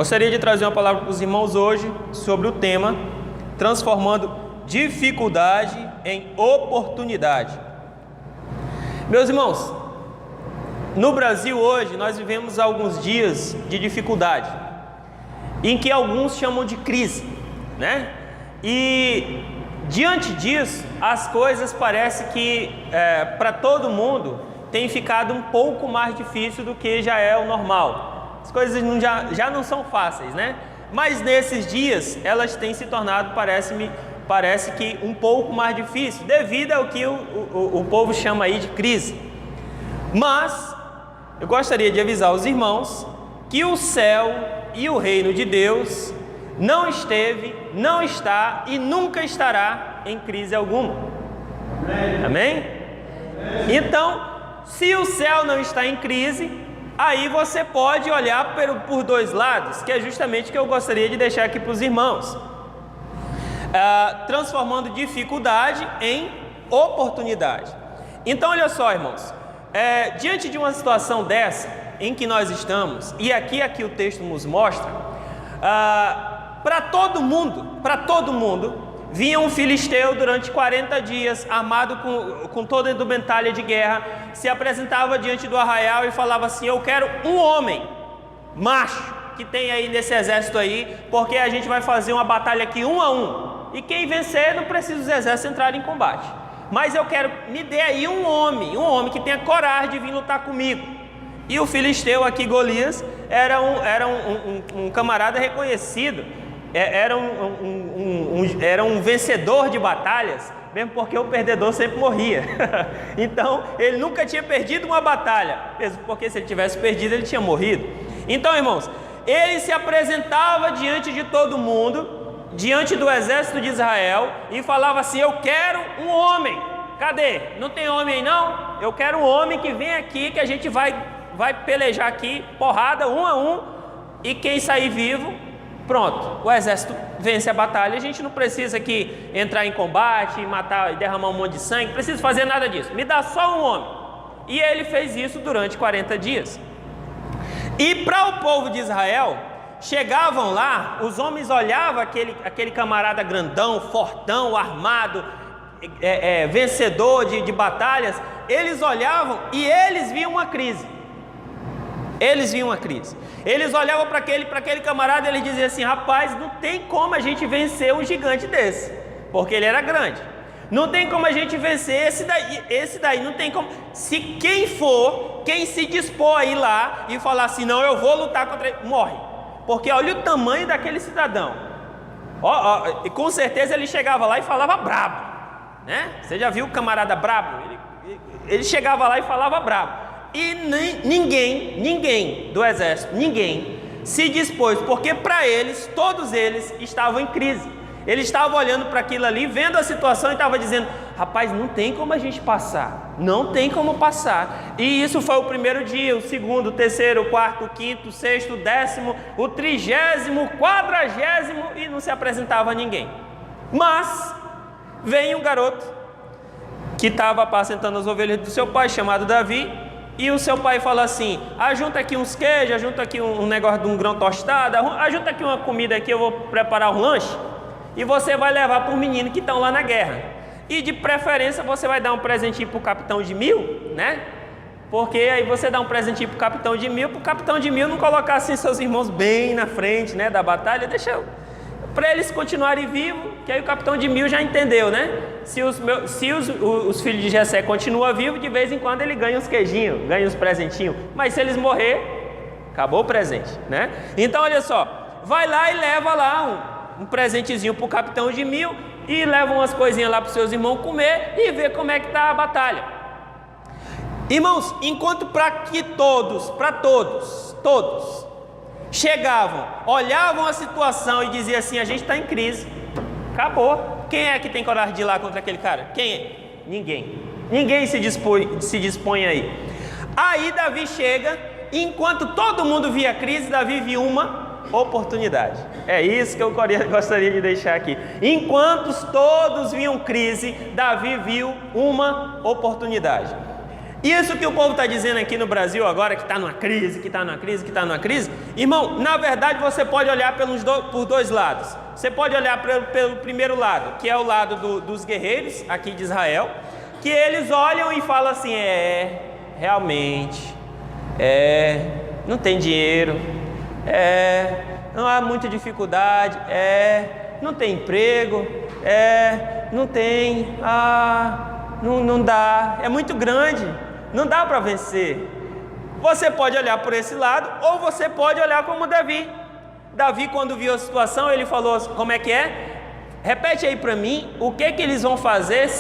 Gostaria de trazer uma palavra para os irmãos hoje sobre o tema transformando dificuldade em oportunidade. Meus irmãos, no Brasil hoje nós vivemos alguns dias de dificuldade, em que alguns chamam de crise, né? E diante disso, as coisas parecem que para todo mundo tem ficado um pouco mais difícil do que já é o normal. As coisas já não são fáceis, né? Mas nesses dias elas têm se tornado, parece que um pouco mais difícil, devido ao que o povo chama aí de crise. Mas eu gostaria de avisar os irmãos que o céu e o reino de Deus não esteve, não está e nunca estará em crise alguma. Amém? Então, se o céu não está em crise, aí você pode olhar por dois lados, que é justamente o que eu gostaria de deixar aqui para os irmãos. Transformando dificuldade em oportunidade. Então olha só, irmãos, diante de uma situação dessa em que nós estamos, e aqui o texto nos mostra, para todo mundo, vinha um filisteu durante 40 dias, armado com toda a indumentária de guerra, se apresentava diante do arraial e falava assim: eu quero um homem, macho, que tem aí nesse exército aí, porque a gente vai fazer uma batalha aqui 1 a 1, e quem vencer não precisa os exércitos entrarem em combate, mas eu quero, me dê aí um homem que tenha coragem de vir lutar comigo. E o filisteu aqui, Golias, era um camarada reconhecido, era um vencedor de batalhas, mesmo porque o perdedor sempre morria. Então ele nunca tinha perdido uma batalha, mesmo porque se ele tivesse perdido ele tinha morrido. Então, irmãos, ele se apresentava diante de todo mundo, diante do exército de Israel, e falava assim: eu quero um homem. Cadê? Não tem homem aí não? Eu quero um homem que vem aqui, que a gente vai pelejar aqui, porrada 1 a 1, e quem sair vivo, pronto, o exército vence a batalha. A gente não precisa aqui entrar em combate, matar e derramar um monte de sangue, não precisa fazer nada disso, me dá só um homem. E ele fez isso durante 40 dias. E para o povo de Israel, chegavam lá, os homens olhavam aquele camarada grandão, fortão, armado, vencedor de batalhas, eles olhavam e eles viam uma crise. Eles olhavam para aquele camarada e eles diziam assim: rapaz, não tem como a gente vencer um gigante desse, porque ele era grande. Não tem como a gente vencer esse daí, não tem como. Se quem se dispor a ir lá e falar assim: não, eu vou lutar contra ele, morre. Porque olha o tamanho daquele cidadão. E com certeza ele chegava lá e falava brabo, né? Você já viu o camarada brabo? Ele chegava lá e falava brabo. E ninguém do exército, ninguém se dispôs, porque para eles, todos eles estavam em crise. Eles estavam olhando para aquilo ali, vendo a situação e estavam dizendo: rapaz, não tem como a gente passar, não tem como passar. E isso foi o primeiro dia, o segundo, o terceiro, o quarto, o quinto, o sexto, o 10º, o 30º, o 40º, e não se apresentava ninguém. Mas vem um garoto que estava apacentando as ovelhas do seu pai, chamado Davi. E o seu pai fala assim: ajunta aqui uns queijos, ajunta aqui um negócio de um grão tostado, ajunta aqui uma comida aqui, eu vou preparar um lanche, e você vai levar para os meninos que estão lá na guerra. E de preferência você vai dar um presentinho para o capitão de 1000, né? Porque aí você dá um presentinho para o capitão de 1000 não colocar assim seus irmãos bem na frente, né, da batalha, deixa para eles continuarem vivos, que aí o capitão de 1000 já entendeu, né? Se os filhos de Jessé continuam vivos, de vez em quando ele ganha uns queijinhos, ganha uns presentinhos, mas se eles morrer, acabou o presente, né? Então olha só, vai lá e leva lá um presentezinho para o capitão de 1000 e leva umas coisinhas lá para os seus irmãos comer e ver como é que está a batalha. Irmãos, enquanto para todos chegavam, olhavam a situação e diziam assim: a gente está em crise, acabou. Quem é que tem coragem de ir lá contra aquele cara? Quem é? Ninguém se dispõe aí. Aí Davi chega, e enquanto todo mundo via a crise, Davi viu uma oportunidade. É isso que eu gostaria de deixar aqui. Enquanto todos viam crise, Davi viu uma oportunidade. Isso que o povo está dizendo aqui no Brasil agora, que está numa crise, que está numa crise, que está numa crise, irmão, na verdade você pode olhar por dois lados. Você pode olhar pelo primeiro lado, que é o lado dos guerreiros aqui de Israel, que eles olham e falam assim, realmente, não tem dinheiro, não há muita dificuldade, não tem emprego, não tem, não dá, é muito grande. Não dá para vencer. Você pode olhar por esse lado, ou você pode olhar como Davi. Davi, quando viu a situação, ele falou, como é que é? Repete aí para mim, o que que eles vão fazer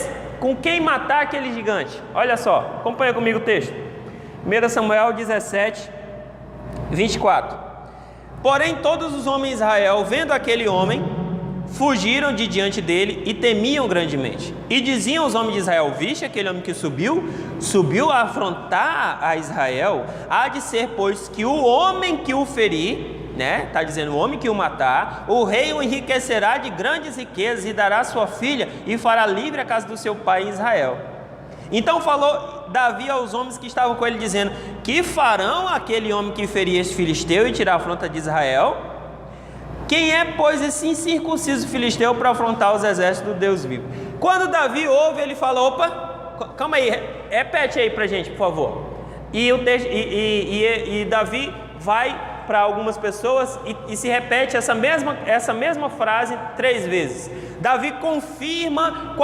com quem matar aquele gigante? Olha só, acompanha comigo o texto. 1 Samuel 17, 24. Porém, todos os homens de Israel, vendo aquele homem, fugiram de diante dele e temiam grandemente. E diziam os homens de Israel, viste aquele homem que subiu a afrontar a Israel, há de ser, pois, que o homem que o ferir, né, está dizendo o homem que o matar, o rei o enriquecerá de grandes riquezas e dará sua filha e fará livre a casa do seu pai Israel. Então falou Davi aos homens que estavam com ele, dizendo, que farão aquele homem que ferir este filisteu e tirar a afronta de Israel? Quem é, pois, esse incircunciso filisteu para afrontar os exércitos do Deus vivo? Quando Davi ouve, ele fala, opa, calma aí, repete aí para a gente, por favor. E Davi vai para algumas pessoas e se repete essa mesma frase 3 vezes. Davi confirma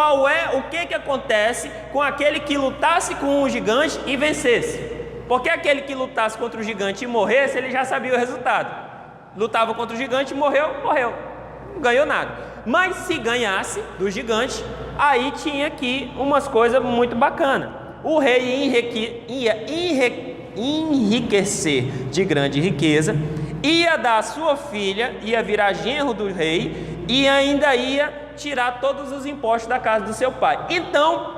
o que acontece com aquele que lutasse com um gigante e vencesse. Porque aquele que lutasse contra o gigante e morresse, ele já sabia o resultado. Lutava contra o gigante, morreu, não ganhou nada. Mas se ganhasse do gigante, aí tinha aqui umas coisas muito bacanas. O rei ia enriquecer de grande riqueza, ia dar a sua filha, ia virar genro do rei, e ainda ia tirar todos os impostos da casa do seu pai. Então,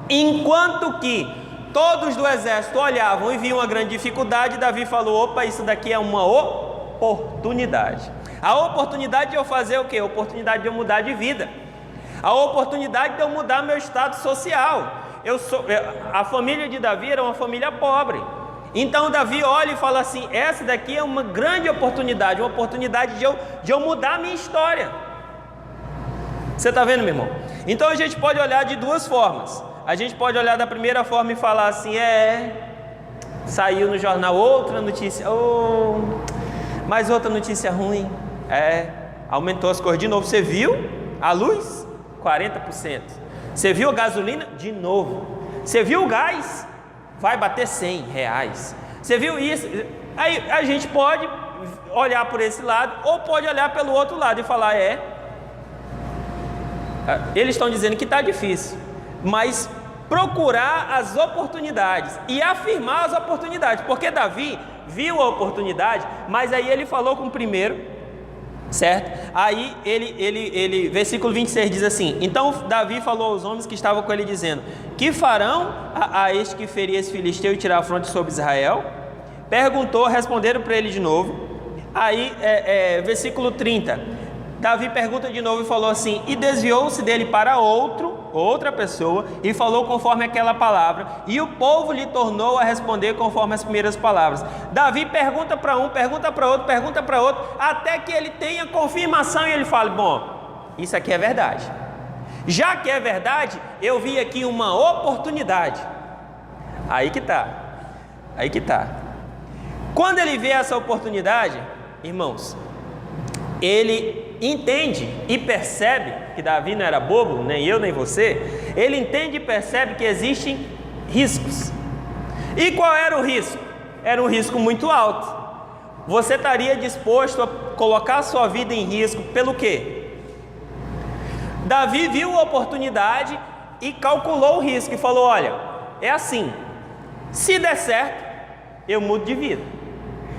enquanto que todos do exército olhavam e viam uma grande dificuldade, Davi falou, opa, isso daqui é uma oportunidade. A oportunidade de eu fazer o quê? A oportunidade de eu mudar de vida. A oportunidade de eu mudar meu estado social. A família de Davi era uma família pobre. Então Davi olha e fala assim, essa daqui é uma grande oportunidade, uma oportunidade de eu mudar a minha história. Você está vendo, meu irmão? Então a gente pode olhar de duas formas. A gente pode olhar da primeira forma e falar assim, saiu no jornal outra notícia, mais outra notícia ruim, aumentou as cores de novo. Você viu a luz? 40%. Você viu a gasolina? De novo. Você viu o gás? Vai bater R$100. Você viu isso? Aí a gente pode olhar por esse lado, ou pode olhar pelo outro lado e falar, eles estão dizendo que está difícil, mas procurar as oportunidades e afirmar as oportunidades, porque Davi viu a oportunidade, mas aí ele falou com o primeiro, certo? Aí ele versículo 26 diz assim, então Davi falou aos homens que estavam com ele, dizendo, que farão a este que ferir esse filisteu e tirar a fronte sobre Israel? Responderam para ele de novo. Aí versículo 30, Davi pergunta de novo e falou assim, e desviou-se dele para outra pessoa, e falou conforme aquela palavra, e o povo lhe tornou a responder conforme as primeiras palavras. Davi pergunta para um, pergunta para outro, até que ele tenha confirmação, e ele fala, bom, isso aqui é verdade. Já que é verdade, eu vi aqui uma oportunidade. Aí que tá. Quando ele vê essa oportunidade, irmãos, ele entende e percebe que Davi não era bobo, nem eu nem você. Ele entende e percebe que existem riscos. E qual era o risco? Era um risco muito alto. Você estaria disposto a colocar a sua vida em risco pelo quê? Davi viu a oportunidade e calculou o risco e falou, olha, é assim, se der certo, eu mudo de vida.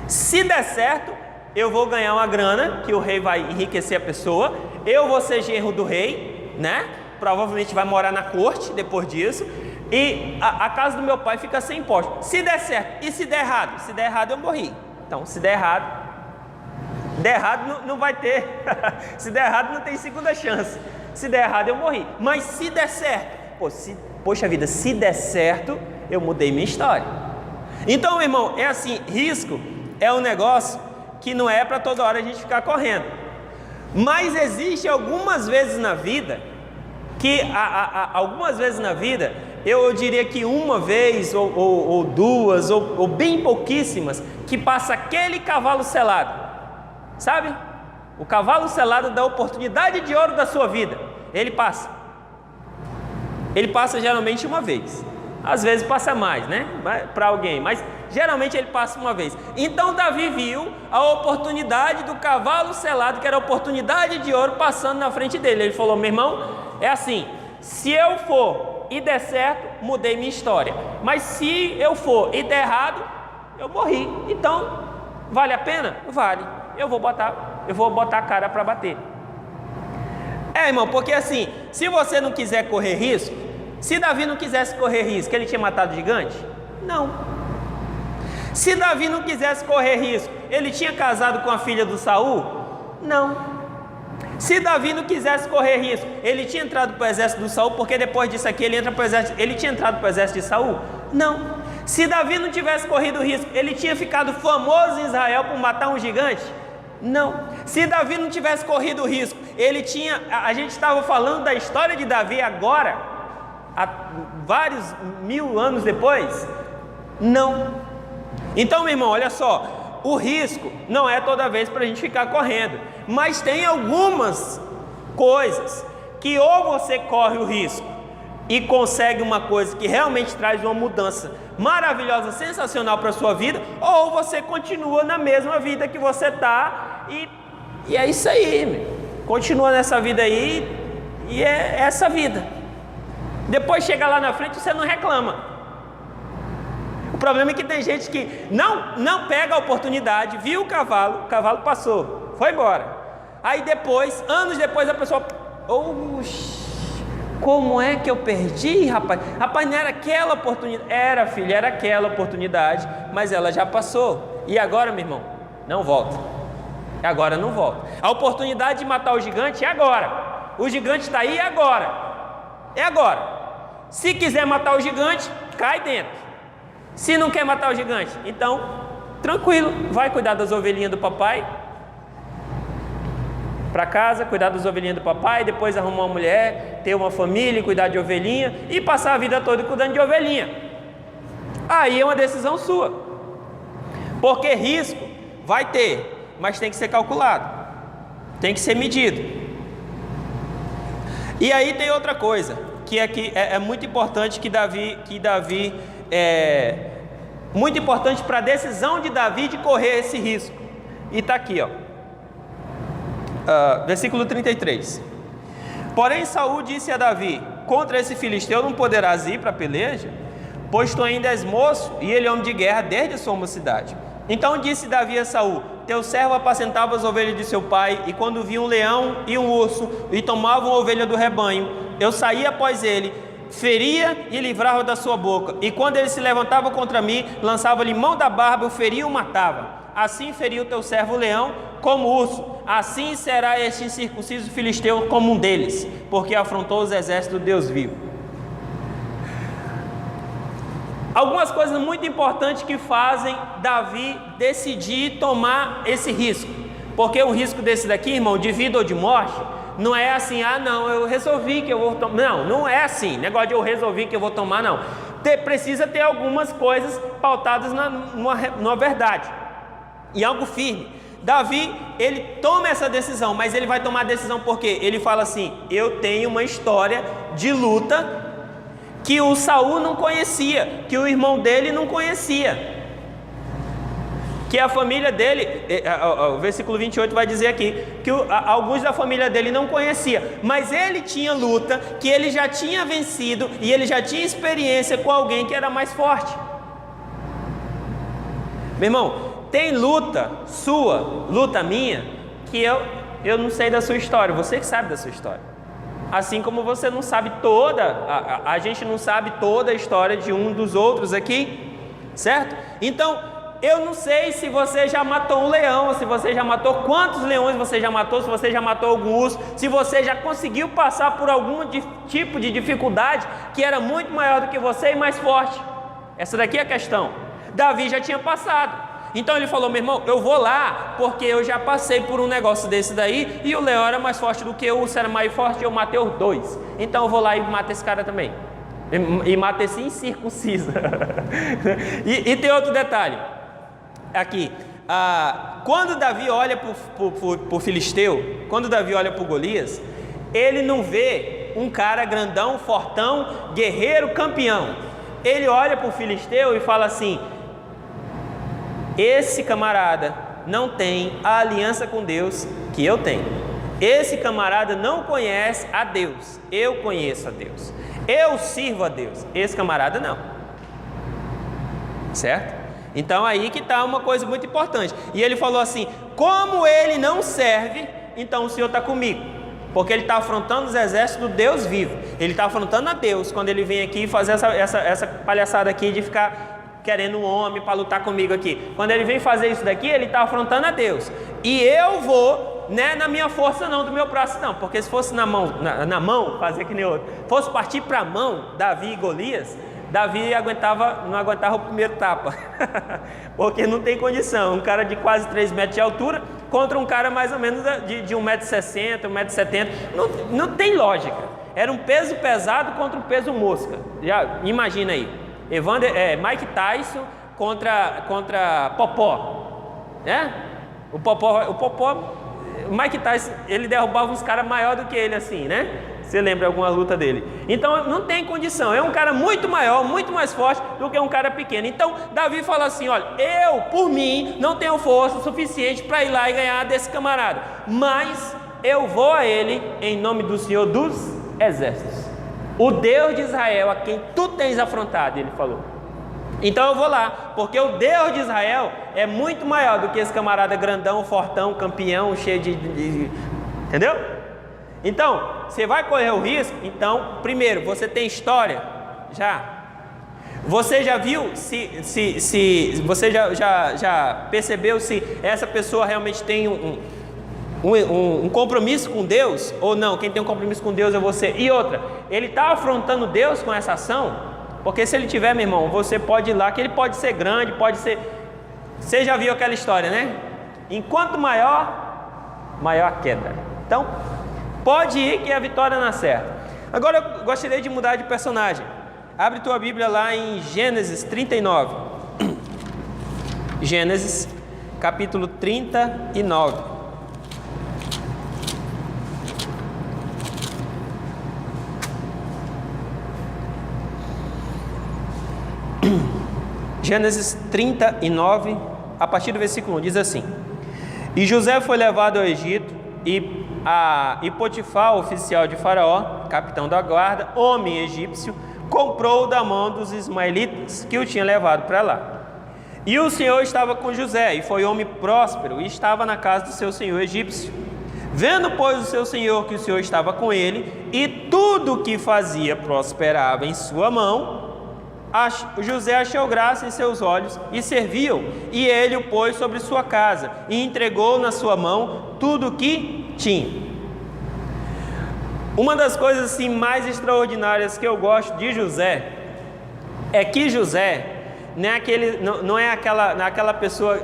Se der certo, eu vou ganhar uma grana, que o rei vai enriquecer a pessoa, eu vou ser genro do rei, né? Provavelmente vai morar na corte depois disso, e a casa do meu pai fica sem imposto. Se der certo, e se der errado? Se der errado, eu morri. Então, se der errado não vai ter, se der errado não tem segunda chance. Se der errado, eu morri. Mas se der certo, poxa vida, se der certo, Eu mudei minha história. Então, meu irmão, é assim, risco é um negócio que não é para toda hora a gente ficar correndo. Mas existe algumas vezes na vida, eu diria que uma vez ou duas, ou bem pouquíssimas, que passa aquele cavalo selado, sabe? O cavalo selado da oportunidade de ouro da sua vida, ele passa geralmente uma vez, às vezes passa mais, né? Para alguém, mas geralmente ele passa uma vez. Então Davi viu a oportunidade do cavalo selado, que era a oportunidade de ouro, passando na frente dele. Ele falou: meu irmão, é assim, se eu for e der certo, mudei minha história, mas se eu for e der errado, eu morri. Então, vale a pena? Vale. Eu vou botar a cara para bater. Irmão, porque assim, se você não quiser correr risco, se Davi não quisesse correr risco, ele tinha matado o gigante? Não. Se Davi não quisesse correr risco, ele tinha casado com a filha do Saul? Não. Se Davi não quisesse correr risco, ele tinha entrado para o exército do Saul, porque depois disso aqui ele tinha entrado para o exército de Saul? Não. Se Davi não tivesse corrido risco, ele tinha ficado famoso em Israel por matar um gigante? Não. Se Davi não tivesse corrido risco, a gente estava falando da história de Davi agora, há vários mil anos depois? Não. Então, meu irmão, olha só, o risco não é toda vez para a gente ficar correndo, mas tem algumas coisas que ou você corre o risco e consegue uma coisa que realmente traz uma mudança maravilhosa, sensacional para a sua vida, ou você continua na mesma vida que você está e é isso aí, meu. Continua nessa vida aí e é essa vida. Depois chega lá na frente, você não reclama. O problema é que tem gente que não pega a oportunidade, viu o cavalo passou, foi embora. Aí depois, anos depois, a pessoa: como é que eu perdi, rapaz? Rapaz, não era aquela oportunidade. Era, filho, era aquela oportunidade, mas ela já passou. E agora, meu irmão, não volta. Agora não volta. A oportunidade de matar o gigante é agora. O gigante está aí, é agora. É agora. Se quiser matar o gigante, cai dentro. Se não quer matar o gigante, então, tranquilo, vai cuidar das ovelhinhas do papai, para casa, cuidar das ovelhinhas do papai, depois arrumar uma mulher, ter uma família, cuidar de ovelhinha e passar a vida toda cuidando de ovelhinha. Aí é uma decisão sua, porque risco vai ter, mas tem que ser calculado, tem que ser medido. E aí tem outra coisa, que é muito importante muito importante para a decisão de Davi de correr esse risco. E está aqui, versículo 33. Porém Saul disse a Davi: contra esse filisteu não poderás ir para a peleja, pois tu ainda és moço, e ele é homem de guerra desde a sua mocidade. Então disse Davi a Saul: teu servo apacentava as ovelhas de seu pai, e quando via um leão e um urso, e tomavam a ovelha do rebanho, eu saía após ele, feria e livrava da sua boca, e quando ele se levantava contra mim, lançava-lhe mão da barba, eu feria e o matava. Assim feriu teu servo o leão como o urso, assim será este incircunciso filisteu como um deles, porque afrontou os exércitos do Deus vivo. Algumas coisas muito importantes que fazem Davi decidir tomar esse risco, porque um risco desse daqui, irmão, de vida ou de morte, não é assim: não, eu resolvi que eu vou tomar. Não é assim, negócio de eu resolvi que eu vou tomar, não. Precisa ter algumas coisas pautadas numa verdade, em algo firme. Davi, ele toma essa decisão, mas ele vai tomar a decisão porque ele fala assim: eu tenho uma história de luta que o Saul não conhecia, que o irmão dele não conhecia, que a família dele, o versículo 28 vai dizer aqui, que alguns da família dele não conhecia, mas ele tinha luta, que ele já tinha vencido, e ele já tinha experiência com alguém que era mais forte. Meu irmão, tem luta sua, luta minha, que eu não sei da sua história, você que sabe da sua história. Assim como você não sabe a gente não sabe toda a história de um dos outros aqui, certo? Então, eu não sei se você já matou um leão, se você já matou, quantos leões você já matou, se você já matou algum urso, se você já conseguiu passar por algum tipo de dificuldade que era muito maior do que você e mais forte. Essa daqui é a questão. Davi já tinha passado. Então ele falou: meu irmão, eu vou lá, porque eu já passei por um negócio desse daí, e o leão era mais forte do que eu, o era mais forte, eu matei os dois. Então eu vou lá e mato esse cara também. E mata esse incircunciso. e tem outro detalhe. Aqui. Quando Davi olha para o Filisteu, quando Davi olha para o Golias, ele não vê um cara grandão, fortão, guerreiro, campeão. Ele olha para o Filisteu e fala assim: esse camarada não tem a aliança com Deus que eu tenho. Esse camarada não conhece a Deus. Eu conheço a Deus. Eu sirvo a Deus. Esse camarada não. Certo? Então aí que está uma coisa muito importante. E ele falou assim: como ele não serve, então o Senhor está comigo. Porque ele está afrontando os exércitos do Deus vivo. Ele está afrontando a Deus quando ele vem aqui fazer essa palhaçada aqui de ficar querendo um homem para lutar comigo aqui. Quando ele vem fazer isso daqui, ele está afrontando a Deus. E eu vou, né, na minha força não, do meu braço não. Porque se fosse na mão, fazer que nem outro, fosse partir para a mão, Davi e Golias, Davi não aguentava o primeiro tapa. Porque não tem condição. Um cara de quase 3 metros de altura contra um cara mais ou menos de 1,60 m, 1,70 m. Não tem lógica. Era um peso pesado contra um peso mosca. Já imagina aí. Mike Tyson contra Popó. Né? O Popó, o Mike Tyson, ele derrubava uns caras maiores do que ele assim, né? Você lembra alguma luta dele? Então não tem condição, é um cara muito maior, muito mais forte do que um cara pequeno. Então Davi fala assim: olha, eu por mim não tenho força suficiente para ir lá e ganhar desse camarada, mas eu vou a ele em nome do Senhor dos Exércitos, o Deus de Israel, a quem tu tens afrontado, ele falou. Então eu vou lá, porque o Deus de Israel é muito maior do que esse camarada grandão, fortão, campeão, cheio de... Entendeu? Então, você vai correr o risco. Então, primeiro, você tem história? Já. Você já viu se você já percebeu se essa pessoa realmente tem um compromisso com Deus ou não? Quem tem um compromisso com Deus é você. E outra, ele está afrontando Deus com essa ação? Porque se ele tiver, meu irmão, você pode ir lá, que ele pode ser grande, pode ser... Você já viu aquela história, né? Enquanto maior a queda. Então, pode ir que a vitória na certa. Agora eu gostaria de mudar de personagem. Abre tua Bíblia lá em Gênesis 39. Gênesis, capítulo 39. Gênesis 39, a partir do versículo 1, diz assim: E José foi levado ao Egito, e Potifar, oficial de Faraó, capitão da guarda, homem egípcio, comprou-o da mão dos ismaelitas que o tinham levado para lá. E o Senhor estava com José, e foi homem próspero, e estava na casa do seu senhor egípcio. Vendo, pois, o seu senhor que o Senhor estava com ele, e tudo o que fazia prosperava em sua mão, José achou graça em seus olhos e serviu, e ele o pôs sobre sua casa e entregou na sua mão tudo o que tinha. Uma das coisas assim mais extraordinárias que eu gosto de José é que José não é aquela pessoa,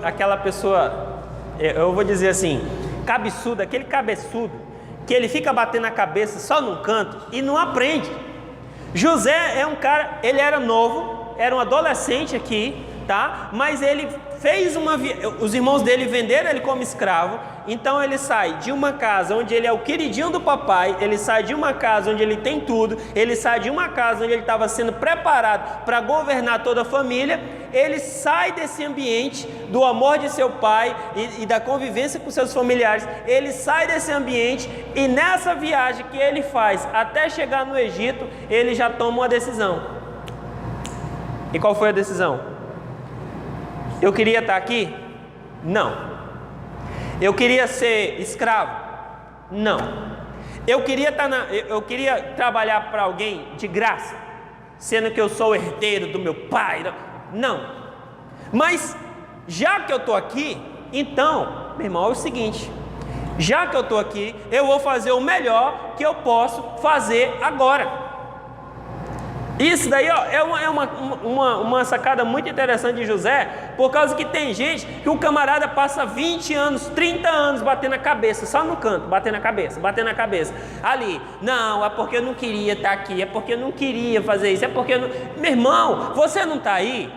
eu vou dizer assim, cabeçuda, aquele cabeçudo que ele fica batendo a cabeça só num canto e não aprende. José é um cara, ele era novo, era um adolescente aqui, tá? Mas ele fez os irmãos dele venderam ele como escravo. Então ele sai de uma casa onde ele é o queridinho do papai, ele sai de uma casa onde ele tem tudo, ele sai de uma casa onde ele estava sendo preparado para governar toda a família. Ele sai desse ambiente do amor de seu pai e da convivência com seus familiares. Ele sai desse ambiente e nessa viagem que ele faz até chegar no Egito, ele já toma uma decisão. E qual foi a decisão? Eu queria estar aqui? Não. Eu queria ser escravo? Não. Eu queria trabalhar para alguém de graça, sendo que eu sou o herdeiro do meu pai? Não. Mas já que eu estou aqui, então, meu irmão, é o seguinte: já que eu estou aqui, eu vou fazer o melhor que eu posso fazer agora. Isso daí ó, é uma sacada muito interessante de José, por causa que tem gente que o camarada passa 20 anos, 30 anos batendo a cabeça, só no canto, batendo a cabeça, ali, não, é porque eu não queria estar aqui, é porque eu não queria fazer isso, é porque eu não... Meu irmão, você não está aí?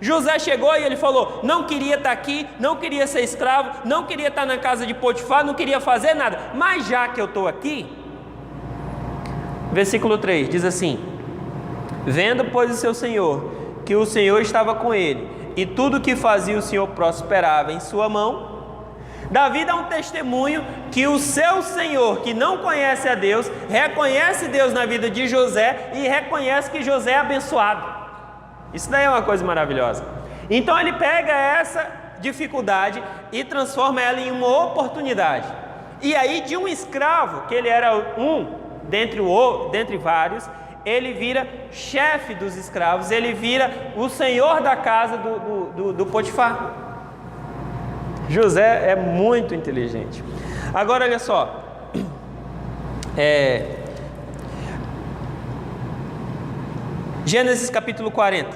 José chegou e ele falou, não queria estar aqui, não queria ser escravo, não queria estar na casa de Potifar, não queria fazer nada, mas já que eu estou aqui, versículo 3, diz assim: vendo, pois, o seu senhor, que o Senhor estava com ele, e tudo que fazia o Senhor prosperava em sua mão. Davi dá um testemunho que o seu senhor, que não conhece a Deus, reconhece Deus na vida de José e reconhece que José é abençoado. Isso daí é uma coisa maravilhosa. Então ele pega essa dificuldade e transforma ela em uma oportunidade. E aí, de um escravo, que ele era um dentre vários, ele vira chefe dos escravos, ele vira o senhor da casa do Potifar. José é muito inteligente. Agora olha só, Gênesis capítulo 40,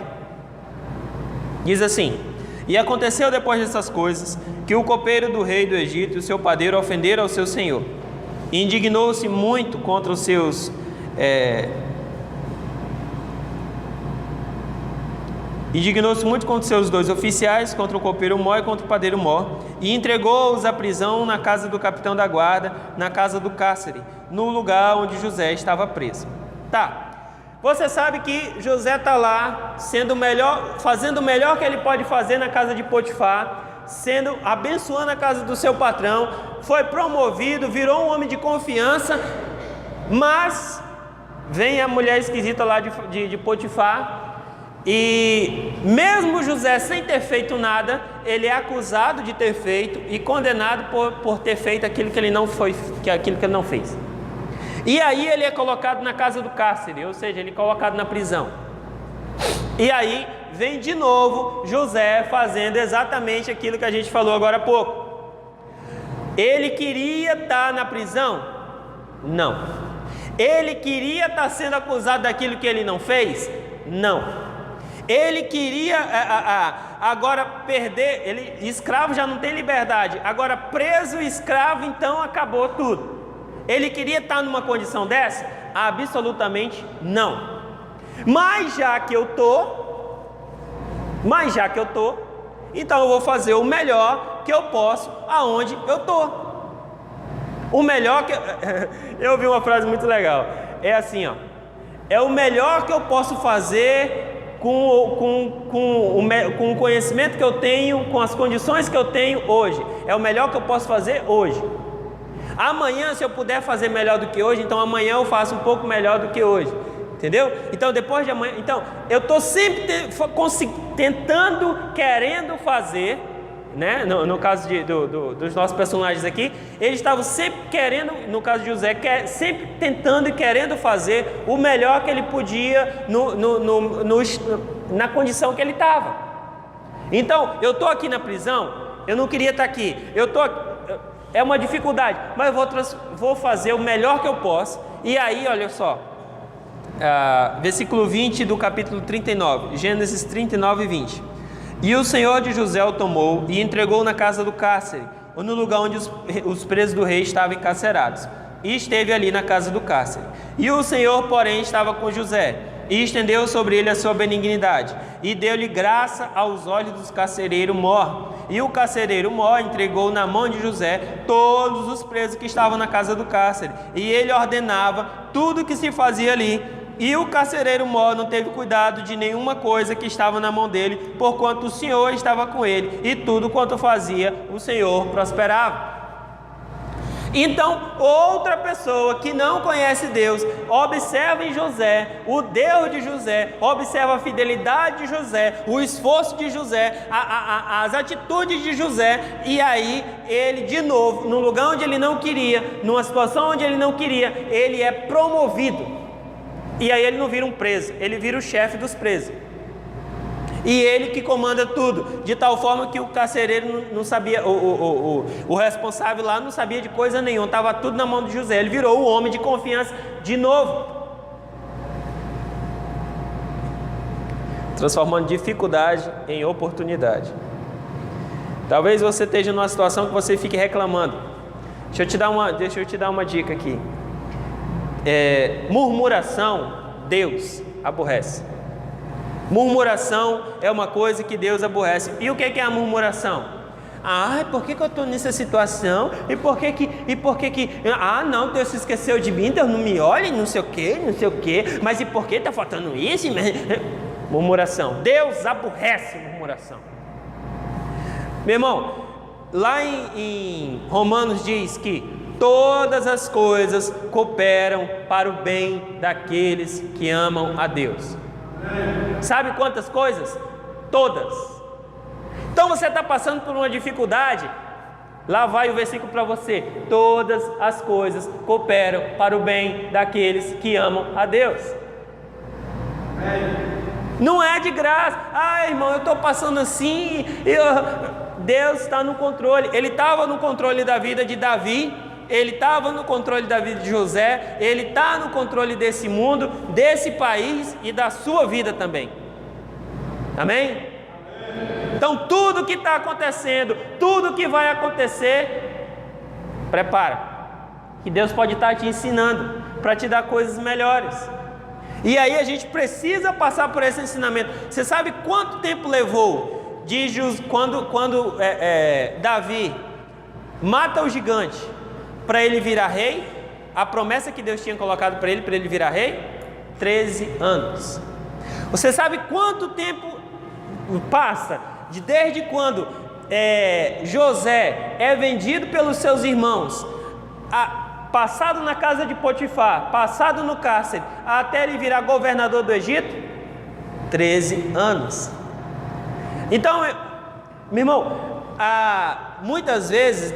diz assim: e aconteceu depois dessas coisas, que o copeiro do rei do Egito e o seu padeiro ofenderam ao seu senhor, e indignou-se muito contra os seus dois oficiais, contra o copeiro Mó e contra o padeiro Mó, e entregou-os à prisão na casa do capitão da guarda, na casa do cárcere, no lugar onde José estava preso. Você sabe que José está lá, fazendo o melhor que ele pode fazer na casa de Potifar, abençoando a casa do seu patrão, foi promovido, virou um homem de confiança, mas vem a mulher esquisita lá de Potifar. E mesmo José sem ter feito nada, ele é acusado de ter feito e condenado por ter feito aquilo que ele não fez. E aí ele é colocado na casa do cárcere, ou seja, ele é colocado na prisão. E aí vem de novo José fazendo exatamente aquilo que a gente falou agora há pouco. Ele queria estar na prisão? Não. Ele queria estar sendo acusado daquilo que ele não fez? Não. Ele queria agora perder, escravo já não tem liberdade, agora preso escravo, então acabou tudo. Ele queria estar numa condição dessa? Absolutamente não. Mas já que eu estou, então eu vou fazer o melhor que eu posso aonde eu estou. O melhor que... Eu ouvi uma frase muito legal, é assim, ó: é o melhor que eu posso fazer com o conhecimento que eu tenho, com as condições que eu tenho hoje. É o melhor que eu posso fazer hoje. Amanhã, se eu puder fazer melhor do que hoje, então amanhã eu faço um pouco melhor do que hoje. Entendeu? Então depois de amanhã, eu estou sempre querendo fazer, né? No caso dos nossos personagens aqui, eles estavam sempre querendo, no caso de José, sempre tentando e querendo fazer o melhor que ele podia na condição que ele estava. Então, eu estou aqui na prisão, eu não queria estar aqui, é uma dificuldade, mas eu vou fazer o melhor que eu posso. E aí, olha só, versículo 20 do capítulo 39, Gênesis 39 e 20. E o Senhor de José o tomou e entregou na casa do cárcere, ou no lugar onde os presos do rei estavam encarcerados, e esteve ali na casa do cárcere. E o Senhor, porém, estava com José, e estendeu sobre ele a sua benignidade, e deu-lhe graça aos olhos dos carcereiros Mó. E o carcereiro Mó entregou na mão de José todos os presos que estavam na casa do cárcere, e ele ordenava tudo o que se fazia ali. E o carcereiro Mó não teve cuidado de nenhuma coisa que estava na mão dele, porquanto o Senhor estava com ele, e tudo quanto fazia, o Senhor prosperava. Então, outra pessoa que não conhece Deus, observa em José, o Deus de José, observa a fidelidade de José, o esforço de José, as atitudes de José, e aí ele, de novo, num lugar onde ele não queria, numa situação onde ele não queria, ele é promovido. E aí ele não vira um preso, ele vira o chefe dos presos. E ele que comanda tudo, de tal forma que o carcereiro não sabia, o responsável lá não sabia de coisa nenhuma, estava tudo na mão de José. Ele virou o homem de confiança de novo. transformando dificuldade em oportunidade. Talvez você esteja numa situação que você fique reclamando. Deixa eu te dar uma dica aqui. Murmuração, Deus aborrece. Murmuração é uma coisa que Deus aborrece. E o que é a murmuração? Por que eu estou nessa situação? E por que não, Deus se esqueceu de mim, Deus não me olha, não sei o que. Mas e por que está faltando isso? Murmuração. Deus aborrece murmuração. Meu irmão, lá em Romanos diz que todas as coisas cooperam para o bem daqueles que amam a Deus. Sabe quantas coisas? Todas. Então você está passando por uma dificuldade, lá vai o versículo para você: todas as coisas cooperam para o bem daqueles que amam a Deus. Não é de graça. Irmão, eu estou passando assim, Deus está no controle. Ele estava no controle da vida de Davi, Ele estava no controle da vida de José, Ele está no controle desse mundo, desse país e da sua vida também. Amém? Então tudo que está acontecendo, tudo que vai acontecer, prepara, que Deus pode estar te ensinando para te dar coisas melhores. E aí a gente precisa passar por esse ensinamento. Você sabe quanto tempo levou quando Davi mata o gigante para ele virar rei? A promessa que Deus tinha colocado para ele virar rei? 13 anos. Você sabe quanto tempo passa desde quando José é vendido pelos seus irmãos, passado na casa de Potifar, passado no cárcere, até ele virar governador do Egito? 13 anos. Então, meu irmão, muitas vezes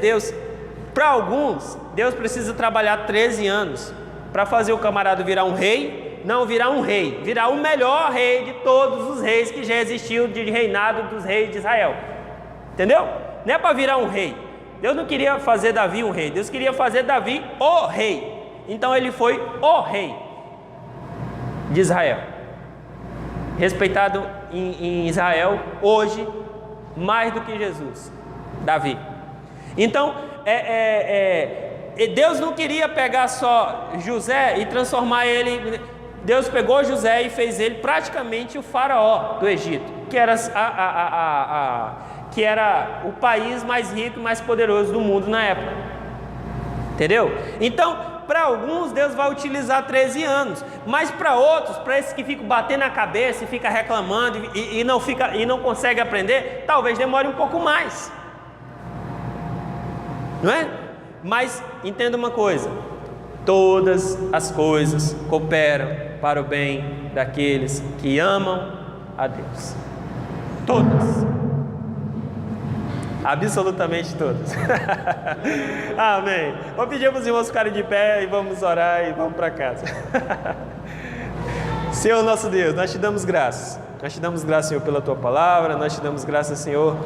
para alguns, Deus precisa trabalhar 13 anos para fazer o camarada virar um rei. Não virar um rei, virar o melhor rei de todos os reis que já existiu de reinado dos reis de Israel. Entendeu? Não é para virar um rei. Deus não queria fazer Davi um rei, Deus queria fazer Davi o rei. Então ele foi o rei de Israel, respeitado em Israel hoje mais do que Jesus, Davi. Então Deus não queria pegar só José e transformar ele. Deus pegou José e fez ele praticamente o faraó do Egito, que era o país mais rico e mais poderoso do mundo na época. Entendeu? Então, para alguns Deus vai utilizar 13 anos, mas para outros, para esses que ficam batendo na cabeça e ficam reclamando e não conseguem aprender, talvez demore um pouco mais. Não é? Mas entenda uma coisa: todas as coisas cooperam para o bem daqueles que amam a Deus. Todas. Absolutamente todas. Amém. Vou pedir para os irmãos ficarem de pé e vamos orar e vamos para casa. Senhor nosso Deus, nós te damos graças. Nós te damos graças, Senhor, pela Tua palavra. Nós te damos graças, Senhor,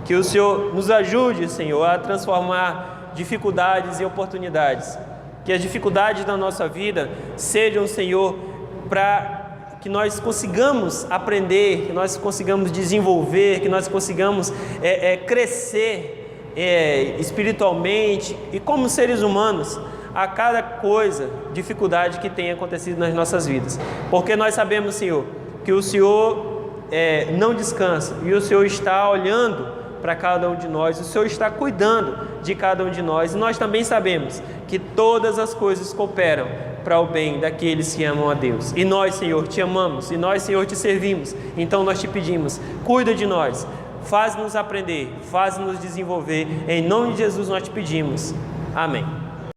que o Senhor nos ajude, Senhor, a transformar dificuldades em oportunidades. Que as dificuldades da nossa vida sejam, Senhor, para que nós consigamos aprender, que nós consigamos desenvolver, que nós consigamos crescer espiritualmente e como seres humanos a cada coisa, dificuldade que tem acontecido nas nossas vidas. Porque nós sabemos, Senhor, que o Senhor não descansa e o Senhor está olhando para cada um de nós, o Senhor está cuidando de cada um de nós, e nós também sabemos que todas as coisas cooperam para o bem daqueles que amam a Deus. E nós, Senhor, te amamos, e nós, Senhor, te servimos. Então nós te pedimos, cuida de nós, faz-nos aprender, faz-nos desenvolver. Em nome de Jesus nós te pedimos. Amém.